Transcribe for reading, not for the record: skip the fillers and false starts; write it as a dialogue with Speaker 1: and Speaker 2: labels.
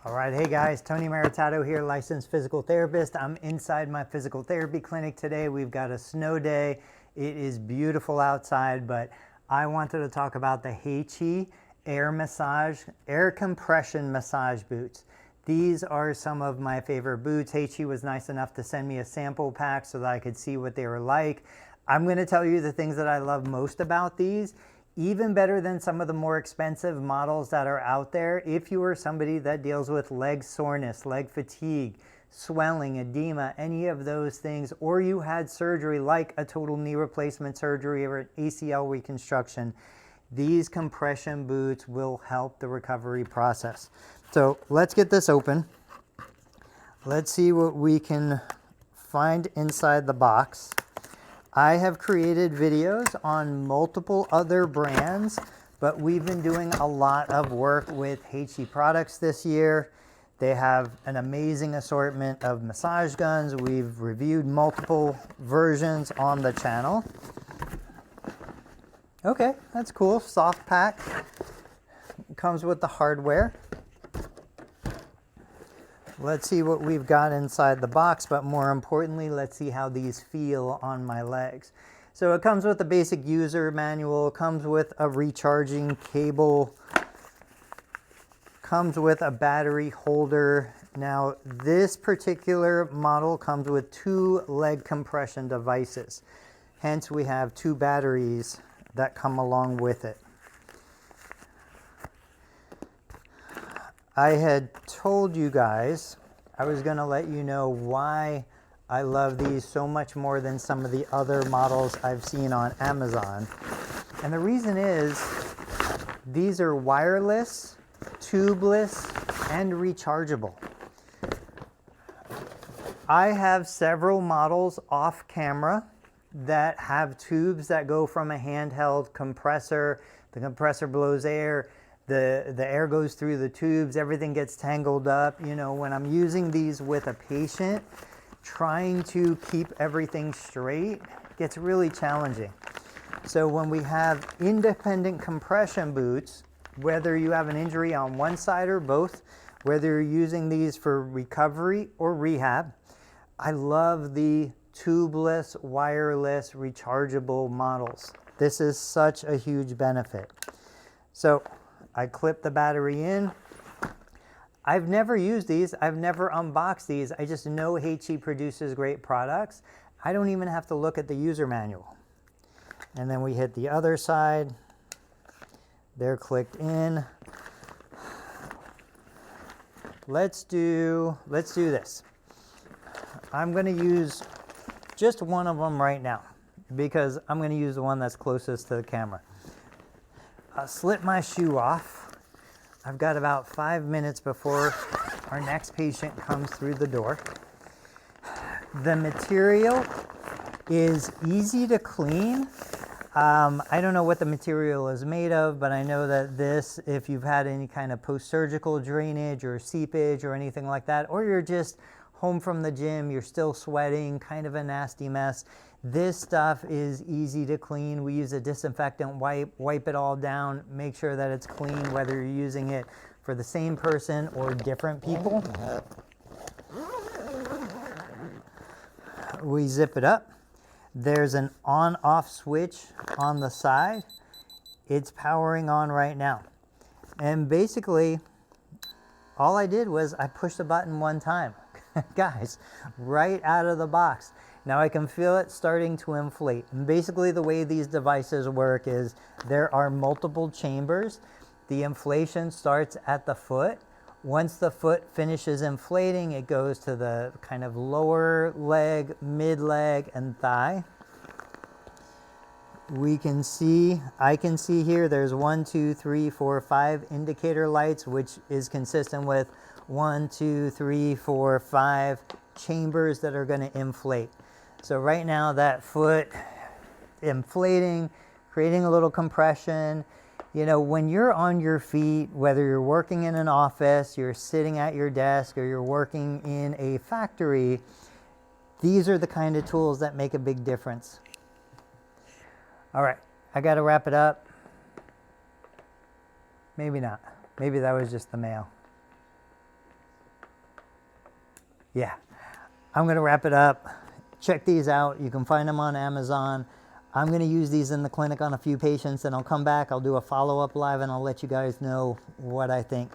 Speaker 1: All right, hey guys, Tony Maritato here, licensed physical therapist. I'm inside my physical therapy clinic today. We've got a snow day. It is beautiful outside, but I wanted to talk about the HeyChy air compression massage boots. These are some of my favorite boots. HeyChy was nice enough to send me a sample pack so that I could see what they were like. I'm going to tell you the things that I love most about these. Even better than some of the more expensive models that are out there. If you are somebody that deals with leg soreness, leg fatigue, swelling, edema, any of those things, or you had surgery like a total knee replacement surgery or an ACL reconstruction, these compression boots will help the recovery process. So let's get this open. Let's see what we can find inside the box. I have created videos on multiple other brands, but we've been doing a lot of work with HeyChy products this year. They have an amazing assortment of massage guns. We've reviewed multiple versions on the channel. Okay, that's cool. Soft pack. Comes with the hardware. Let's see what we've got inside the box, but more importantly, let's see how these feel on my legs. So it comes with a basic user manual, comes with a recharging cable, comes with a battery holder. Now, this particular model comes with 2 leg compression devices. Hence, we have 2 batteries that come along with it. I had told you guys I was going to let you know why I love these so much more than some of the other models I've seen on Amazon. And the reason is these are wireless, tubeless, and rechargeable. I have several models off camera that have tubes that go from a handheld compressor. The compressor blows air. The air goes through the tubes, everything gets tangled up. You know, when I'm using these with a patient, trying to keep everything straight gets really challenging. So when we have independent compression boots, whether you have an injury on one side or both, whether you're using these for recovery or rehab, I love the tubeless, wireless, rechargeable models. This is such a huge benefit. So I clip the battery in. I've never used these. I've never unboxed these. I just know HeyChy produces great products. I don't even have to look at the user manual. And then we hit the other side. They're clicked in. Let's do this. I'm going to use just one of them right now because I'm going to use the one that's closest to the camera. I'll slip my shoe off. I've got about 5 minutes before our next patient comes through the door. The material is easy to clean. I don't know what the material is made of, but I know that this, if you've had any kind of post-surgical drainage or seepage or anything like that, or you're just home from the gym, you're still sweating, kind of a nasty mess, this stuff is easy to clean. We use a disinfectant wipe it all down, make sure that it's clean, whether you're using it for the same person or different people. We zip it up. There's an on-off switch on the side. It's powering on right now. And basically, all I did was I pushed the button one time. Guys, right out of the box. Now I can feel it starting to inflate. And basically the way these devices work is there are multiple chambers. The inflation starts at the foot. Once the foot finishes inflating, it goes to the kind of lower leg, mid leg, and thigh. I can see here there's 1, 2, 3, 4, 5 indicator lights, which is consistent with 1, 2, 3, 4, 5 chambers that are going to inflate. So right now that foot inflating, creating a little compression. You know, when you're on your feet, whether you're working in an office, you're sitting at your desk, or you're working in a factory, these are the kind of tools that make a big difference. All right, I got to wrap it up. Maybe not. Maybe that was just the mail. yeah, I'm going to wrap it up. Check these out. You can find them on Amazon. I'm going to use these in the clinic on a few patients, and I'll come back. I'll do a follow-up live, and I'll let you guys know what I think.